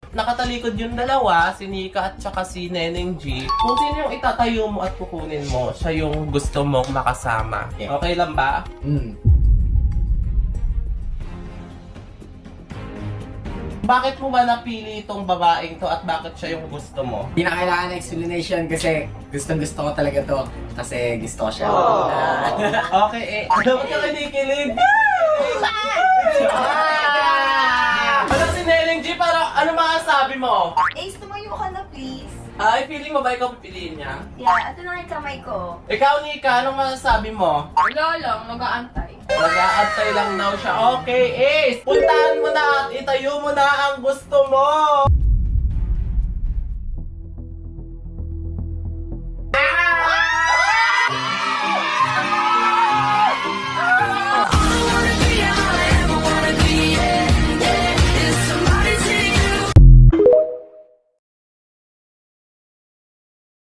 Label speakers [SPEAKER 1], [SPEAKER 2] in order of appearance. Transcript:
[SPEAKER 1] Nakatalikod yung dalawa, si Nika at saka si Neneng G. Kung sino yung itatayo mo at kukunin mo, siya yung gusto mong makasama. Okay lang ba? Bakit mo ba napili itong babaeng to at bakit siya yung gusto mo?
[SPEAKER 2] Hindi na kailangan ng explanation kasi gustong-gusto ko talaga to. Kasi gusto ko siya.
[SPEAKER 1] Okay, ba't ka kinikilig? Ano si Neneng G? Parang ano masasabi mo?
[SPEAKER 3] Ace, tumayo ka na please.
[SPEAKER 1] Ay, feeling mo ba ikaw pipiliin niya?
[SPEAKER 3] Yeah, ito na yung kamay ko.
[SPEAKER 1] Ikaw, Nika, anong masasabi mo?
[SPEAKER 3] Wala lang, mag-aantay.
[SPEAKER 1] Nag-aantay lang daw siya. Okay, Ace! Puntahan mo na at itayo mo na ang gusto mo!